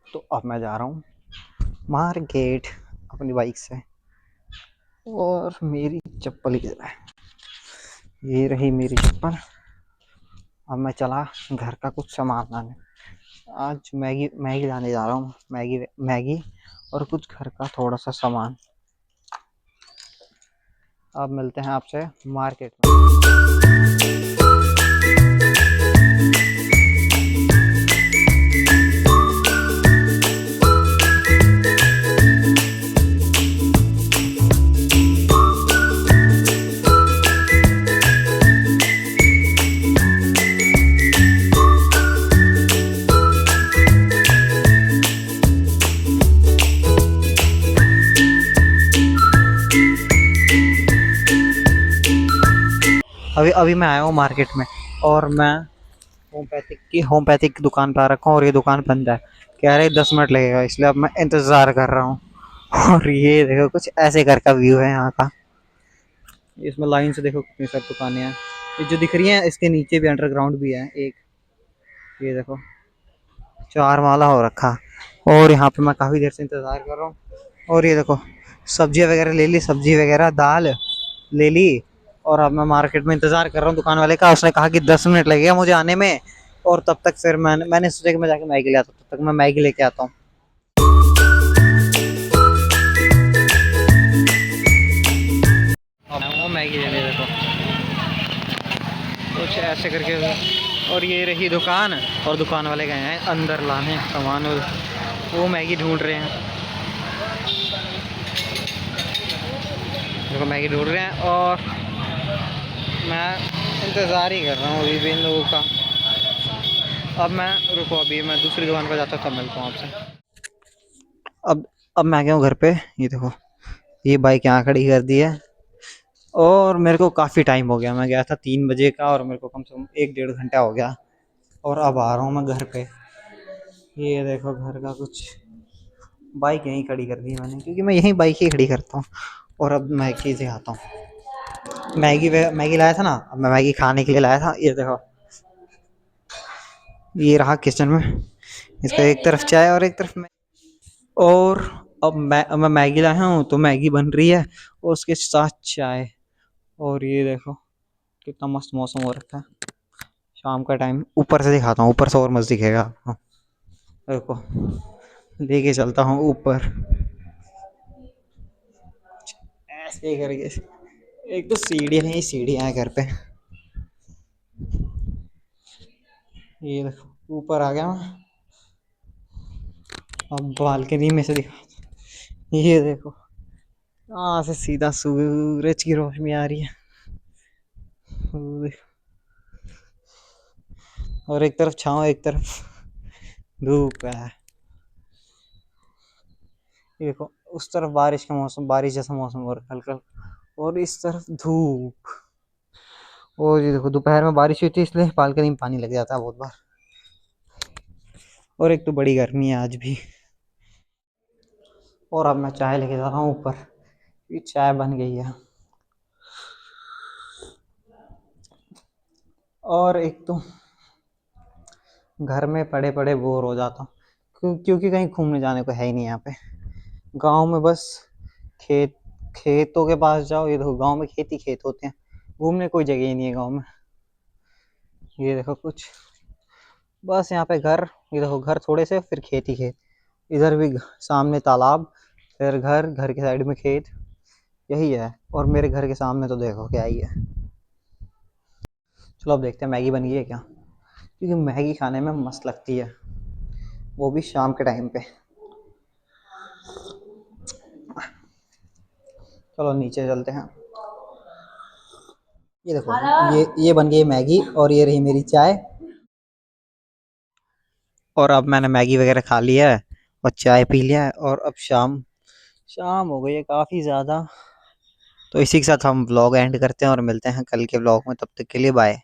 तो अब मैं जा रहा हूँ मार्केट अपनी बाइक से। और मेरी चप्पल किधर है? ये रही मेरी चप्पल। अब मैं चला घर का कुछ सामान लाने। आज मैगी मैगी लाने जा रहा हूँ। मैगी मैगी और कुछ घर का थोड़ा सा सामान। अब मिलते हैं आपसे मार्केट में। अभी अभी मैं आया हूँ मार्केट में। और मैं होम्योपैथिक की दुकान पर आ रखा हूँ और ये दुकान बंद है। कह रहे 10 मिनट लगेगा, इसलिए अब मैं इंतज़ार कर रहा हूँ। और ये देखो कुछ ऐसे घर का व्यू है यहाँ का। इसमें लाइन से देखो कितनी सारी दुकानें हैं। ये जो दिख रही हैं इसके नीचे भी अंडरग्राउंड भी है एक। ये देखो 4 माला हो रखा। और यहाँ पे मैं काफ़ी देर से इंतज़ार कर रहा हूँ। और ये देखो सब्जियाँ वगैरह ले ली, सब्जी वगैरह दाल ले ली। और अब मैं मार्केट में इंतज़ार कर रहा हूँ दुकान वाले का। उसने कहा कि 10 मिनट लगेगा मुझे आने में। और तब तक फिर मैंने सोचा कि मैं जाके मैगी ले आता हूँ। तब तक मैं मैगी लेके आता हूँ। अब मैं वो मैगी लेने देखो कुछ ऐसे करके। और ये रही दुकान। और दुकान वाले गए हैं अंदर लाने सामान। और वो मैगी ढूंढ रहे हैं। देखो मैगी ढूंढ रहे हैं और मैं इंतज़ार ही कर रहा हूँ अभी भी इन लोगों का। अब मैं रुको, अभी मैं दूसरी दुकान पर जाता तब मिलता हूँ आपसे। अब अब मैं आ गया हूँ घर पे। ये देखो ये बाइक यहाँ खड़ी कर दी है। और मेरे को काफ़ी टाइम हो गया, मैं गया था 3 बजे का और मेरे को कम से कम 1 डेढ़ घंटा हो गया। और अब आ रहा हूँ मैं घर पे। ये देखो घर का कुछ। बाइक यहीं खड़ी कर दी है मैंने, क्योंकि मैं यहीं बाइक ही खड़ी करता हूँ। और अब मैगी से आता हूँ। मैगी लाया था ना, अब मैं मैगी खाने के लिए लाया था। ये देखो ये रहा किचन में। इसका एक तरफ चाय और एक तरफ मैं। और अब मैं मैगी लाया हूँ तो मैगी बन रही है और उसके साथ चाय। और ये देखो कितना मस्त मौसम हो रखा है। शाम का टाइम ऊपर से दिखाता हूँ, ऊपर से और मस्त दिखेगा आपको। देखो लेके चलता हूँ ऊपर ऐसे करके। एक तो सीढ़ियाँ हैं घर पे। ये देखो ऊपर आ गया मैं। अब बालकनी में से दिखा। ये देखो यहाँ से सीधा सूरज की रोशनी आ रही है। वो देखो। और एक तरफ छाँव एक तरफ धूप है। ये देखो उस तरफ बारिश का मौसम, बारिश जैसा मौसम हो रहा है हल्का। और इस तरफ धूप। और ये देखो दोपहर में बारिश हुई थी इसलिए बालकनी में पानी लग जाता है बहुत बार। और एक तो बड़ी गर्मी है आज भी। और अब मैं चाय लेके जा रहा हूँ ऊपर। ये चाय बन गई है। और एक तो घर में पड़े पड़े बोर हो जाता हूँ। क्योंकि कहीं घूमने जाने को है ही नहीं यहाँ पे। गांव में बस खेत, खेतों के पास जाओ। ये देखो गांव में खेत ही खेत होते हैं, घूमने कोई जगह ही नहीं है गांव में। ये देखो कुछ बस यहाँ पे घर। ये देखो घर थोड़े से, फिर खेत ही खेत। इधर भी सामने तालाब, फिर घर, घर के साइड में खेत। यही है। और मेरे घर के सामने तो देखो क्या ही है। चलो अब देखते हैं मैगी बन गई है क्या, क्योंकि मैगी खाने में मस्त लगती है, वो भी शाम के टाइम पे। चलो नीचे चलते हैं। ये देखो ये बन गई मैगी और ये रही मेरी चाय। और अब मैंने मैगी वगैरह खा लिया है और चाय पी लिया है। और अब शाम शाम हो गई है काफ़ी ज़्यादा। तो इसी के साथ हम व्लॉग एंड करते हैं और मिलते हैं कल के व्लॉग में। तब तक के लिए बाय।